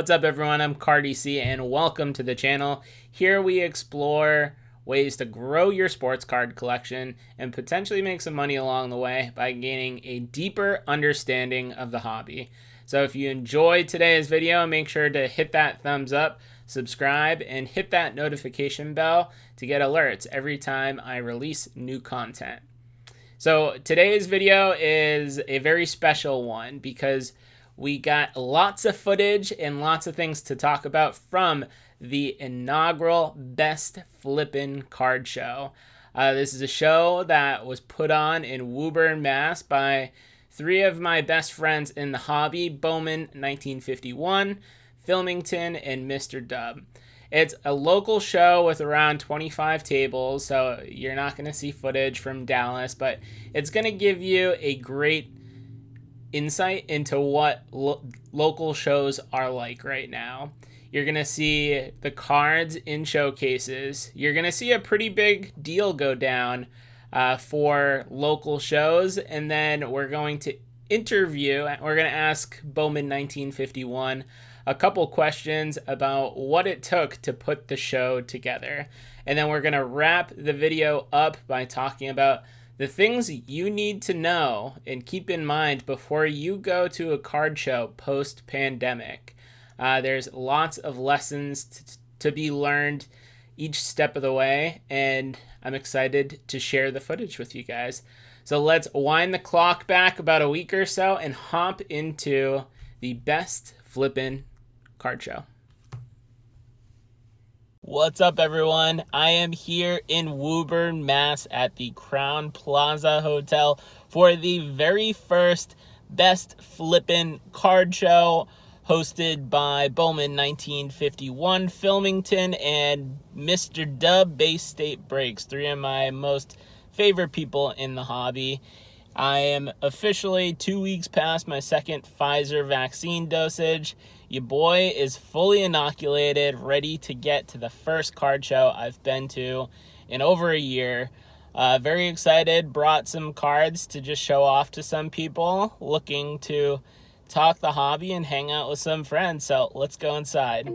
What's up, everyone? I'm Cardi-C, and welcome to the channel. Here we explore ways to grow your sports card collection and potentially make some money along the way by gaining a deeper understanding of the hobby. So if you enjoyed today's video, make sure to hit that thumbs up, subscribe, and hit that notification bell to get alerts every time I release new content. So today's video is a very special one because we got lots of footage and lots of things to talk about from the inaugural Best Flippin' card show. This is a show that was put on in Woburn, Mass by three of my best friends in the hobby, Bowman 1951, Filmington, and Mr. Dub. It's a local show with around 25 tables, so you're not going to see footage from Dallas, but it's going to give you a great insight into what local shows are like right now. You're going to see the cards in showcases. You're going to see a pretty big deal go down for local shows, and then we're going to ask Bowman 1951 a couple questions about what it took to put the show together. And then we're going to wrap the video up by talking about the things you need to know and keep in mind before you go to a card show post-pandemic. There's lots of lessons to be learned each step of the way, and I'm excited to share the footage with you guys. So let's wind the clock back about a week or so and hop into the Best Flippin' card show. What's up, everyone? I am here in Woburn, Mass at the Crown Plaza Hotel for the very first Best Flippin' card show hosted by Bowman 1951, Filmington, and Mr. Dub, Bay State Breaks, three of my most favorite people in the hobby. I am officially 2 weeks past my second Pfizer vaccine dosage. Your boy is fully inoculated, ready to get to the first card show I've been to in over a year. Very excited, brought some cards to just show off to some people, looking to talk the hobby and hang out with some friends. So let's go inside.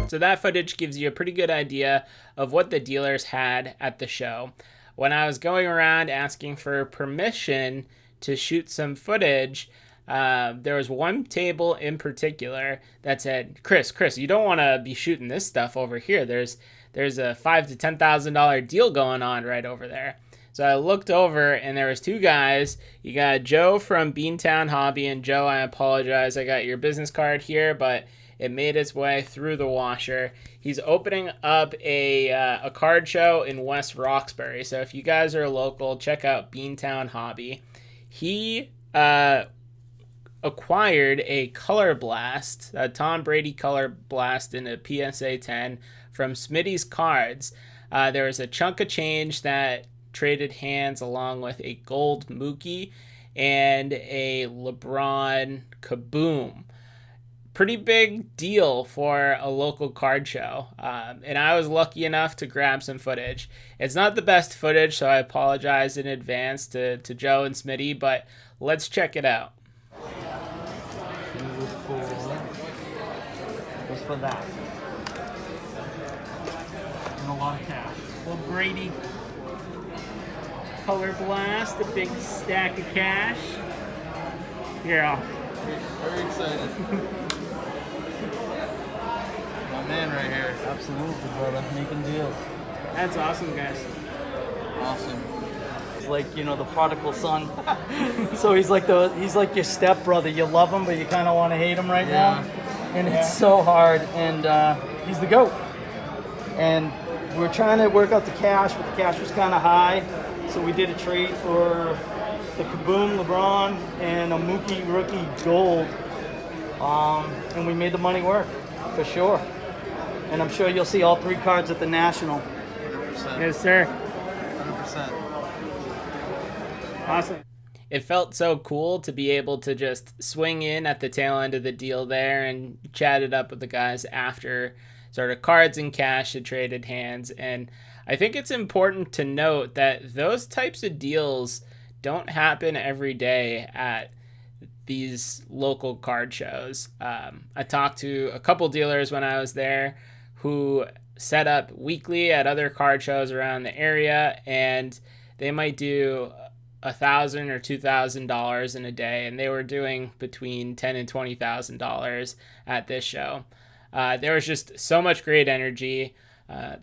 So that footage gives you a pretty good idea of what the dealers had at the show. When I was going around asking for permission to shoot some footage, there was one table in particular that said, Chris, you don't want to be shooting this stuff over here. There's a $5,000 to $10,000 deal going on right over there. So I looked over, and there was two guys. You got Joe from Beantown Hobby, and Joe, I apologize, I got your business card here, but it made its way through the washer. He's opening up a card show in West Roxbury. So if you guys are local, check out Beantown Hobby. He acquired a Colorblast, a Tom Brady Colorblast in a PSA 10 from Smitty's Cards. There was a chunk of change that traded hands along with a gold Mookie and a LeBron Kaboom. Pretty big deal for a local card show. And I was lucky enough to grab some footage. It's not the best footage, so I apologize in advance to Joe and Smitty, but let's check it out. Was for that. And a lot of cash. Well, Brady Colorblast, a big stack of cash. Here, Very excited. My man right here. Absolutely, brother. Making deals. That's awesome, guys. Awesome. He's like, you know, the prodigal son. So he's like your step brother. You love him, but you kind of want to hate him right now. And it's so hard. And he's the GOAT. And we're trying to work out the cash, but the cash was kind of high. So we did a trade for the Kaboom LeBron and a Mookie rookie Gold. And we made the money work, for sure. And I'm sure you'll see all three cards at the National. 100%. Yes, sir. 100%. Awesome. It felt so cool to be able to just swing in at the tail end of the deal there and chat it up with the guys after sort of cards and cash had traded hands. And I think it's important to note that those types of deals don't happen every day at these local card shows. I talked to a couple dealers when I was there who set up weekly at other card shows around the area, and they might do $1,000 or $2,000 in a day, and they were doing between $10,000 and $20,000 at this show. There was just so much great energy.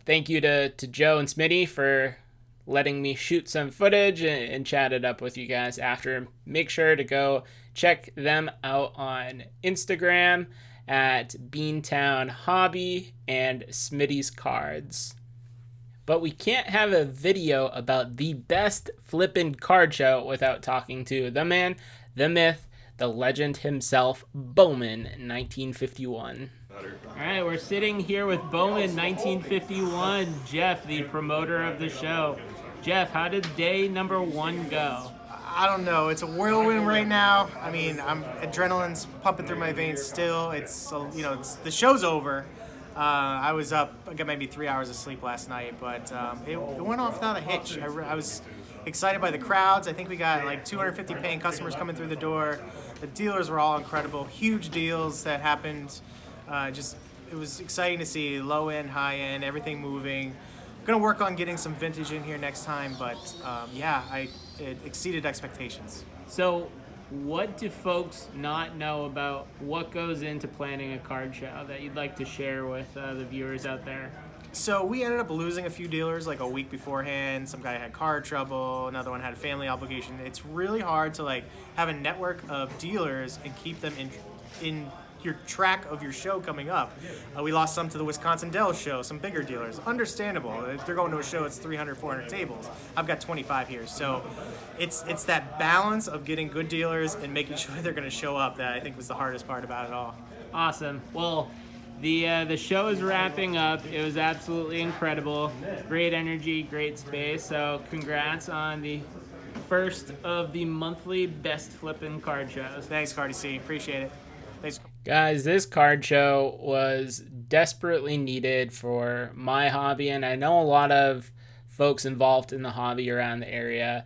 Thank you to Joe and Smitty for letting me shoot some footage and chat it up with you guys after. Make sure to go check them out on Instagram at Beantown Hobby and Smitty's Cards. But we can't have a video about the best Flippin' card show without talking to the man, the myth, the legend himself, Bowman, 1951. All right, we're sitting here with Bowman, 1951, Jeff, the promoter of the show. Jeff, how did day number one go? I don't know. It's a whirlwind right now. I mean, adrenaline's pumping through my veins still. It's the show's over. I was up. I got maybe 3 hours of sleep last night, but it went off without a hitch. I was excited by the crowds. I think we got like 250 paying customers coming through the door. The dealers were all incredible. Huge deals that happened. It was exciting to see low end, high end, everything moving. Gonna work on getting some vintage in here next time, but it exceeded expectations. So what do folks not know about what goes into planning a card show that you'd like to share with the viewers out there? So we ended up losing a few dealers like a week beforehand. Some guy had car trouble, another one had a family obligation. It's really hard to have a network of dealers and keep them in your track of your show coming up. We lost some to the Wisconsin Dells show, some bigger dealers. Understandable. If they're going to a show, it's 300, 400 tables. I've got 25 here. So it's that balance of getting good dealers and making sure they're going to show up that I think was the hardest part about it all. Awesome. Well, the show is wrapping up. It was absolutely incredible. Great energy, great space. So congrats on the first of the monthly Best Flippin' card shows. Thanks, Cardi-C. Appreciate it. Thanks. Guys, this card show was desperately needed for my hobby, and I know a lot of folks involved in the hobby around the area.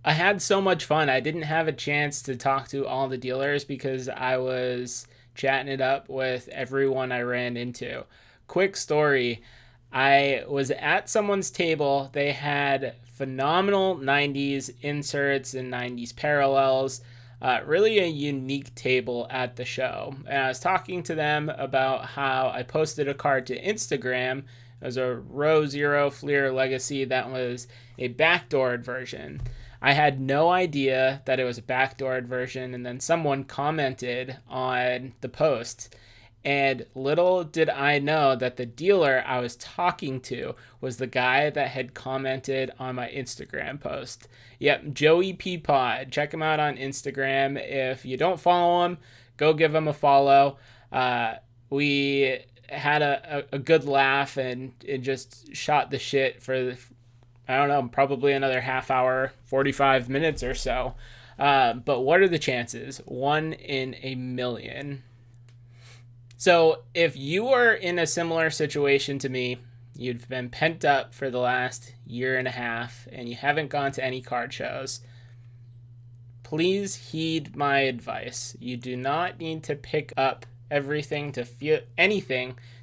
I had so much fun. I didn't have a chance to talk to all the dealers because I was chatting it up with everyone I ran into. Quick story. I was at someone's table. They had phenomenal 90s inserts and 90s parallels. Really a unique table at the show. And I was talking to them about how I posted a card to Instagram. It was a Row Zero Fleer Legacy that was a backdoored version. I had no idea that it was a backdoored version, and then someone commented on the post. And little did I know that the dealer I was talking to was the guy that had commented on my Instagram post. Yep, Joey P. Pod. Check him out on Instagram. If you don't follow him, go give him a follow. We had a good laugh and just shot the shit for, I don't know, probably another half hour, 45 minutes or so. But what are the chances? 1 in a million. So if you are in a similar situation to me, you've been pent up for the last year and a half and you haven't gone to any card shows, please heed my advice. You do not need to pick up anything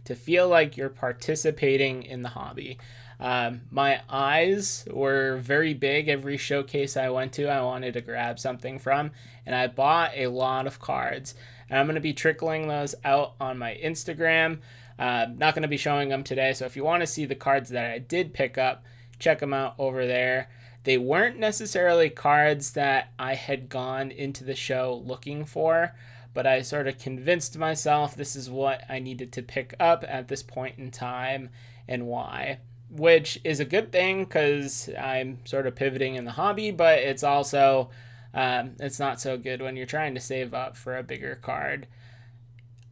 to feel like you're participating in the hobby. My eyes were very big every showcase I went to. I wanted to grab something from, and I bought a lot of cards. And I'm going to be trickling those out on my Instagram. Not going to be showing them today, so if you want to see the cards that I did pick up, check them out over there. They weren't necessarily cards that I had gone into the show looking for, but I sort of convinced myself this is what I needed to pick up at this point in time and why. Which is a good thing because I'm sort of pivoting in the hobby, but it's also it's not so good when you're trying to save up for a bigger card.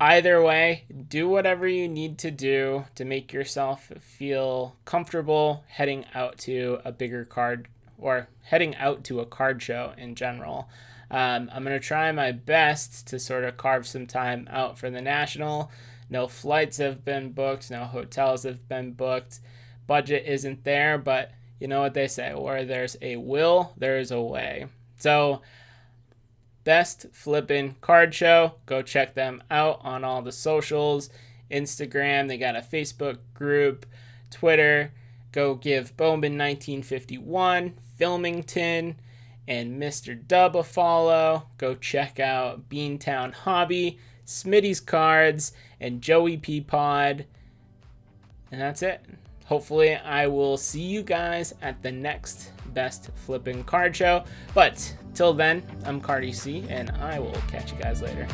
Either way, do whatever you need to do to make yourself feel comfortable heading out to a bigger card or heading out to a card show in general. I'm going to try my best to sort of carve some time out for the National. No flights have been booked, no hotels have been booked. Budget isn't there, but you know what they say, where there's a will, there's a way. So, Best Flippin Card Show. Go check them out on all the socials. Instagram, they got a Facebook group. Twitter, go give Bowman 1951, Filmington, and Mr. Dub a follow. Go check out Beantown Hobby, Smitty's Cards, and Joey P. Pod. And that's it. Hopefully, I will see you guys at the next Best Flippin Card Show. But till then, I'm Cardi-C, and I will catch you guys later.